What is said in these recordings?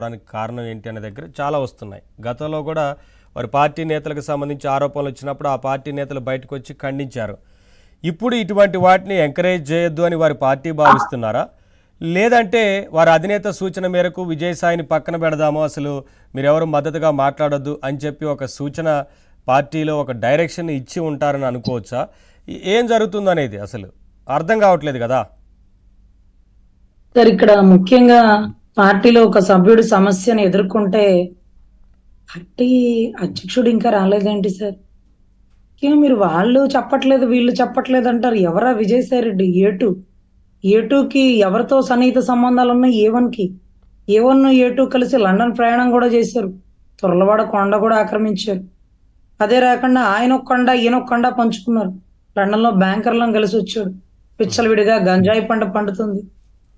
దానికి కారణం ఏంటి అనే దగ్గర చాలా వస్తున్నాయి. గతంలో కూడా వారి పార్టీ నేతలకు సంబంధించి ఆరోపణలు వచ్చినప్పుడు ఆ పార్టీ నేతలు బయటకు వచ్చి ఖండించారు. ఇప్పుడు ఇటువంటి వాటిని ఎంకరేజ్ చేయొద్దు అని వారి పార్టీ భావిస్తున్నారా? లేదంటే వారి అధినేత సూచన మేరకు విజయసాయిని పక్కన పెడదాము, అసలు మీరెవరు మద్దతుగా మాట్లాడొద్దు అని చెప్పి ఒక సూచన పార్టీలో ఒక డైరెక్షన్ ఇచ్చి ఉంటారని అనుకోవచ్చా? ఏం జరుగుతుందనేది అసలు అర్థం కావట్లేదు కదా. సార్, ఇక్కడ ముఖ్యంగా పార్టీలో ఒక సభ్యుడు సమస్యను ఎదుర్కొంటే పార్టీ అధ్యక్షుడు ఇంకా రాలేదేంటి సార్? మీరు వాళ్ళు చెప్పట్లేదు వీళ్ళు చెప్పట్లేదు అంటారు. ఎవరా విజయసాయి రెడ్డి? ఏ2కి ఎవరితో సన్నిహిత సంబంధాలు ఉన్నాయి? ఏ1కి ఏ1 ఏ2 కలిసి లండన్ ప్రయాణం కూడా చేశారు. తొర్లవాడ కొండ కూడా ఆక్రమించారు. అదే రాకుండా ఆయన ఒక కొండ ఈయన ఒక కొండ పంచుకున్నారు. లండన్ లో బ్యాంకర్లను కలిసి వచ్చాడు. విచ్చలవిడిగా గంజాయి పంట పండుతుంది.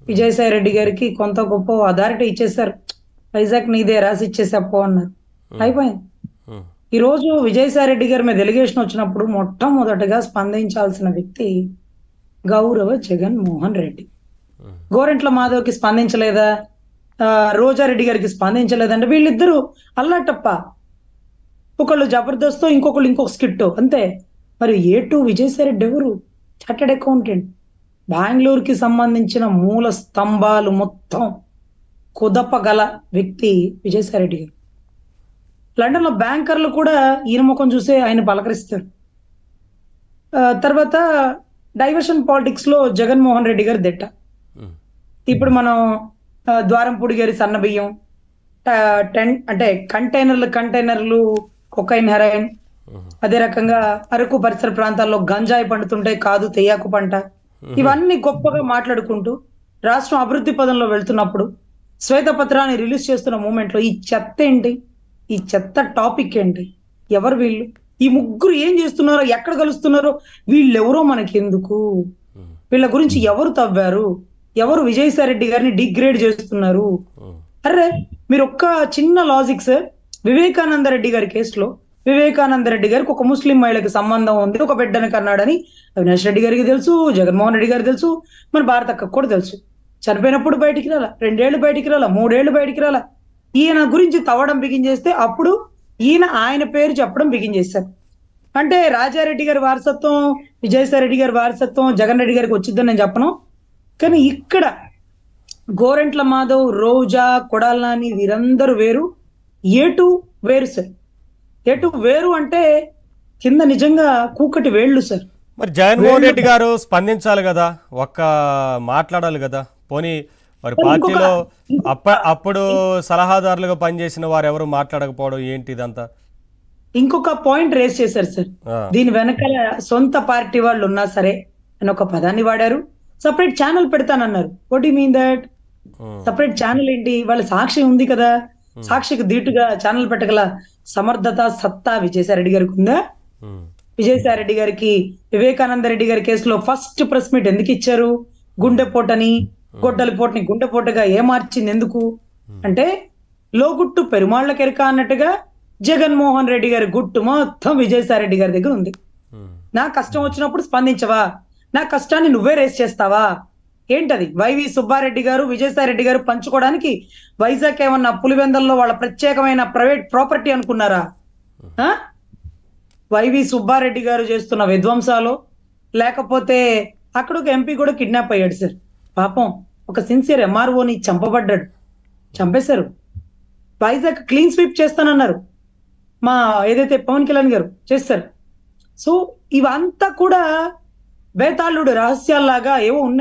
విజయసాయి రెడ్డి గారికి కొంత గొప్ప అథారిటీ ఇచ్చేసారు. వైజాగ్ నీదే, రాసి ఇచ్చేసేపో అన్నారు. అయిపోయింది. ఈ రోజు విజయసాయి రెడ్డి గారి మీద డెలిగేషన్ వచ్చినప్పుడు మొట్టమొదటిగా స్పందించాల్సిన వ్యక్తి గౌరవ జగన్మోహన్ రెడ్డి. గోరెంట్ల మాధవ్కి స్పందించలేదా? రోజారెడ్డి గారికి స్పందించలేదంటే వీళ్ళిద్దరూ అల్లాటప్ప. ఒకళ్ళు జబర్దస్త్, ఇంకొకళ్ళు ఇంకొక స్కిట్, అంతే. మరి ఏ2 విజయసాయి రెడ్డి ఎవరు? Chartered accountant. బెంగళూరుకి సంబంధించిన మూల స్తంభాలు మొత్తం కుదపగల వ్యక్తి విజయసాయి రెడ్డి గారు. లండన్ లో బ్యాంకర్లు కూడా ఈయన ముఖం చూసే ఆయన పలకరిస్తారు. తర్వాత డైవర్షన్ పాలిటిక్స్ లో జగన్మోహన్ రెడ్డి గారు దిట్ట. ఇప్పుడు మనం ద్వారంపూడి గారి సన్నబియ్యం, అంటే కంటైనర్లు కొకైన్, హెరాయిన్, అదే రకంగా అరకు పరిసర ప్రాంతాల్లో గంజాయి పండుతుంటే కాదు తెయ్యాకు పంట, ఇవన్నీ గొప్పగా మాట్లాడుకుంటూ రాష్ట్రం అభివృద్ధి పదంలో వెళ్తున్నప్పుడు శ్వేతపత్రాన్ని రిలీజ్ చేస్తున్న మూమెంట్ లో ఈ చెత్త ఏంటి? ఈ చెత్త టాపిక్ ఏంటి? ఎవరు వీళ్ళు? ఈ ముగ్గురు ఏం చేస్తున్నారో, ఎక్కడ కలుస్తున్నారో, వీళ్ళెవరో మనకి ఎందుకు? వీళ్ళ గురించి ఎవరు తవ్వారు? ఎవరు విజయసాయి రెడ్డి గారిని డిగ్రేడ్ చేస్తున్నారు? అరే, మీరు ఒక్క చిన్న లాజిక్ సార్. వివేకానంద రెడ్డి గారి కేసులో వివేకానంద రెడ్డి గారికి ఒక ముస్లిం మహిళకి సంబంధం ఉంది, ఒక బిడ్డను కన్నాడని అవినాష్ రెడ్డి గారికి తెలుసు, జగన్మోహన్ రెడ్డి గారికి తెలుసు, మన భారత అక్కకు కూడా తెలుసు. చనిపోయినప్పుడు బయటికి రాలా, 2 ఏళ్ళు బయటికి రాలా, 3 ఏళ్ళు బయటికి రాలా. ఈయన గురించి తవ్వడం బిగిన్ చేస్తే అప్పుడు ఆయన పేరు చెప్పడం బిగిన్ చేశారు. అంటే రాజారెడ్డి గారి వారసత్వం, విజయసాయి రెడ్డి గారి వారసత్వం జగన్ రెడ్డి గారికి వచ్చిందని నేను చెప్పను. కానీ ఇక్కడ గోరెంట్ల మాధవ్, రోజా, కొడాలి నాని వీరందరూ వేరు, ఏ2 వేరు సార్. ఏ2 వేరు అంటే కింద నిజంగా కూకటి వేళ్ళు సార్. మరి జగన్మోహన్ రెడ్డి గారు స్పందించాలి కదా, మాట్లాడాలి కదా. పోనీ మరి పార్టీలో అప్పుడు సలహాదారులుగా పనిచేసిన వారు ఎవరు మాట్లాడకపోవడం ఏంటి ఇదంతా? ఇంకొక పాయింట్ రేస్ చేశారు సార్. దీని వెనకాల సొంత పార్టీ వాళ్ళు ఉన్నా సరే అని ఒక పదాన్ని వాడారు. సపరేట్ ఛానల్ పెడతానన్నారు. What you mean that? Separate channel ఏంటి? వాళ్ళ సాక్షి ఉంది కదా, సాక్షికి ధీటుగా ఛానల్ పెట్టగల సమర్థత, సత్తా విజయసాయి రెడ్డి గారికి ఉందా? విజయసాయి రెడ్డి గారికి వివేకానంద రెడ్డి గారి కేసులో ఫస్ట్ ప్రెస్ మీట్ ఎందుకు ఇచ్చారు? గుండెపోటని, గొడ్డలిపోటుని గుండెపోటుగా ఏమార్చింది ఎందుకు అంటే, లోగుట్టు పెరుమాళ్ల కెరక అన్నట్టుగా జగన్మోహన్ రెడ్డి గారి గుట్టు మొత్తం విజయసాయి రెడ్డి గారి దగ్గర ఉంది. నా కష్టం వచ్చినప్పుడు స్పందించవా? నా కష్టాన్ని నువ్వే రేస్ చేస్తావా? ఏంటది? వైవి సుబ్బారెడ్డి గారు, విజయసాయి రెడ్డి గారు పంచుకోవడానికి వైజాగ్ ఏమన్నా పులివెందల్లో వాళ్ళ ప్రత్యేకమైన ప్రైవేట్ ప్రాపర్టీ అనుకున్నారా? వైవి సుబ్బారెడ్డి గారు చేస్తున్న విధ్వంసాలు, లేకపోతే అక్కడ ఒక ఎంపీ కూడా కిడ్నాప్ అయ్యాడు సార్. పాపం ఒక సిన్సియర్ ఎంఆర్ఓని చంపబడ్డాడు, చంపేశారు. వైజాగ్ క్లీన్ స్వీప్ చేస్తానన్నారు మా ఏదైతే పవన్ కళ్యాణ్ గారు చేస్తారు. సో ఇవంతా కూడా బేతాళుడు రహస్యాల్లాగా ఏవో ఉన్నాయి.